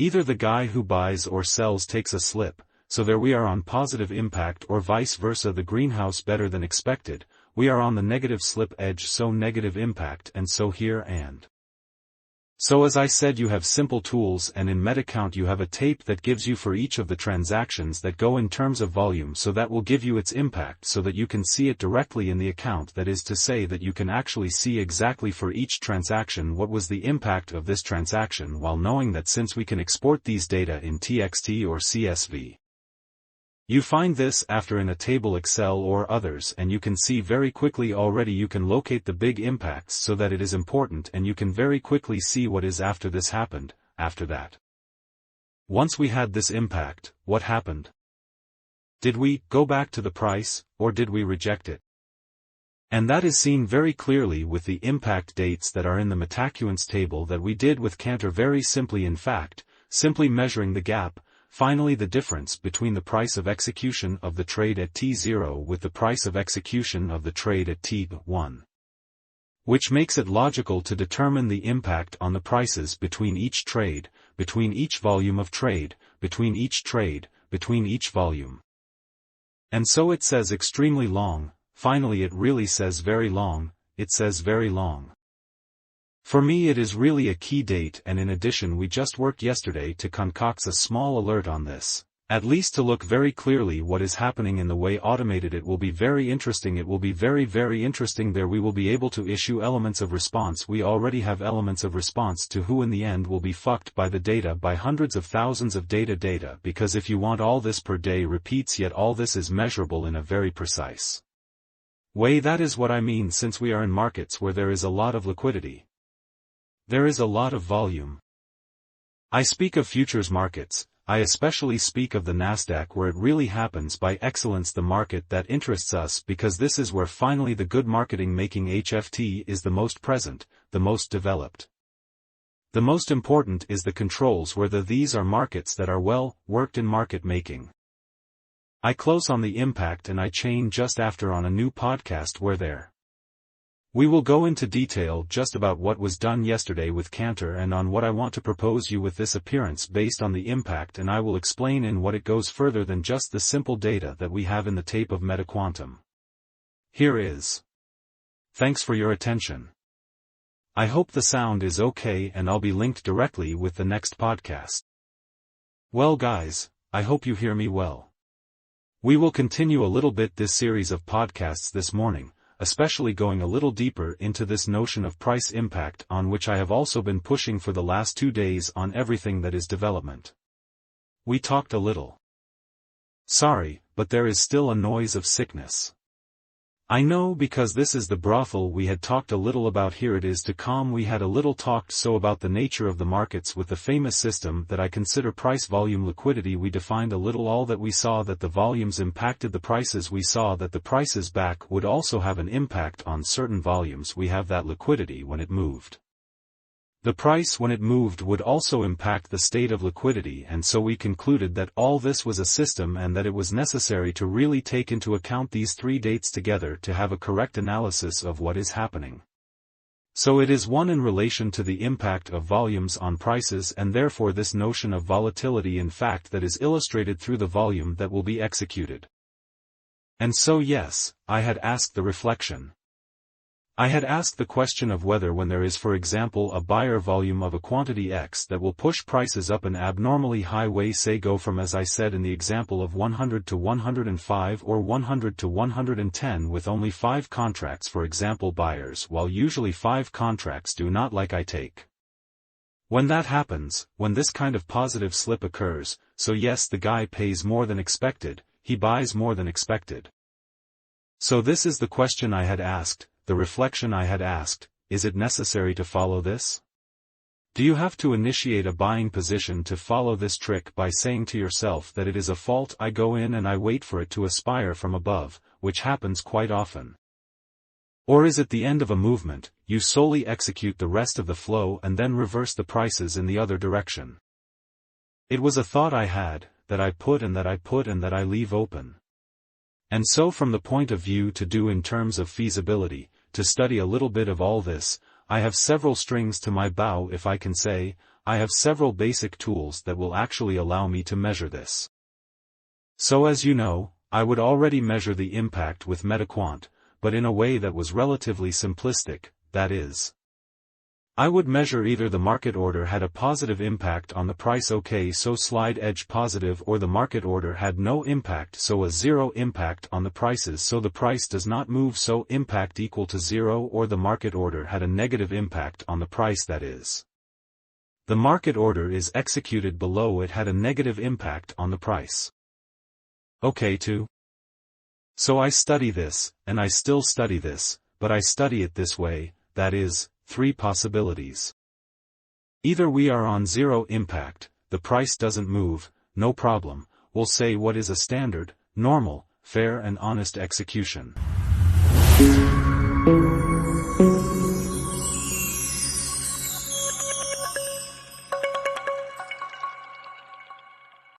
Either the guy who buys or sells takes a slip, so there we are on positive impact, or vice versa, the greenhouse better than expected, we are on the negative slip edge, so negative impact, and so here and so. As I said, you have simple tools, and in MetaCount you have a tape that gives you for each of the transactions that go in terms of volume, so that will give you its impact so that you can see it directly in the account. That is to say that you can actually see exactly for each transaction what was the impact of this transaction, while knowing that since we can export these data in TXT or CSV. You find this after in a table Excel or others, and you can see very quickly already. You can locate the big impacts so that it is important, and you can very quickly see what is after this happened, after that. Once we had this impact, what happened? Did we go back to the price, or did we reject it? And that is seen very clearly with the impact dates that are in the MetaCount table that we did with Cantor very simply, in fact, simply measuring the gap. Finally, the difference between the price of execution of the trade at T0 with the price of execution of the trade at T1. Which makes it logical to determine the impact on the prices between each trade, between each volume of trade, between each trade, between each volume. And so it says extremely long, finally it really says very long, it says very long. For me it is really a key date, and in addition we just worked yesterday to concoct a small alert on this, at least to look very clearly what is happening in the way automated. It will be very interesting, it will be very very interesting. There we will be able to issue elements of response. We already have elements of response to who in the end will be fucked by the data, by hundreds of thousands of data, because if you want all this per day repeats, yet all this is measurable in a very precise way. That is what I mean, since we are in markets where there is a lot of liquidity. There is a lot of volume. I speak of futures markets, I especially speak of the Nasdaq, where it really happens by excellence, the market that interests us, because this is where finally the good marketing making HFT is the most present, the most developed. The most important is the controls, where these are markets that are well worked in market making. I close on the impact and I chain just after on a new podcast where there. We will go into detail just about what was done yesterday with Cantor and on what I want to propose you with this appearance based on the impact, and I will explain in what it goes further than just the simple data that we have in the tape of MetaQuantum. Here is. Thanks for your attention. I hope the sound is okay, and I'll be linked directly with the next podcast. Well guys, I hope you hear me well. We will continue a little bit this series of podcasts this morning, especially going a little deeper into this notion of price impact, on which I have also been pushing for the last 2 days on everything that is development. We talked a little. Sorry, but there is still a noise of sickness. I know, because this is the brothel we had talked a little about. Here it is to calm. We had a little talked so about the nature of the markets with the famous system that I consider price volume liquidity. We defined a little all that we saw that the volumes impacted the prices. We saw that the prices back would also have an impact on certain volumes. We have that liquidity when it moved. The price when it moved would also impact the state of liquidity, and so we concluded that all this was a system and that it was necessary to really take into account these 3 dates together to have a correct analysis of what is happening. So it is one in relation to the impact of volumes on prices, and therefore this notion of volatility in fact that is illustrated through the volume that will be executed. And so yes, I had asked the reflection. I had asked the question of whether when there is, for example, a buyer volume of a quantity X that will push prices up an abnormally high way, say go from, as I said in the example, of 100 to 105 or 100 to 110 with only 5 contracts, for example, buyers, while usually 5 contracts do not, like I take. When that happens, when this kind of positive slip occurs, so yes, the guy pays more than expected, he buys more than expected. So this is the question I had asked. The reflection I had asked, is it necessary to follow this? Do you have to initiate a buying position to follow this trick by saying to yourself that it is a fault? I go in and I wait for it to aspire from above, which happens quite often. Or is it the end of a movement, you solely execute the rest of the flow and then reverse the prices in the other direction? It was a thought I had, that I put and that I leave open. And so from the point of view to do in terms of feasibility, to study a little bit of all this, I have several strings to my bow, if I can say. I have several basic tools that will actually allow me to measure this. So as you know, I would already measure the impact with MetaQuant, but in a way that was relatively simplistic, that is. I would measure either the market order had a positive impact on the price, okay, so slide edge positive, or the market order had no impact, so a zero impact on the prices, so the price does not move, so impact equal to 0, or the market order had a negative impact on the price, that is. The market order is executed below, it had a negative impact on the price. Okay too? So I study this, and I still study this, but I study it this way, that is, 3 possibilities. Either we are on 0 impact, the price doesn't move, no problem, we'll say what is a standard, normal, fair and honest execution.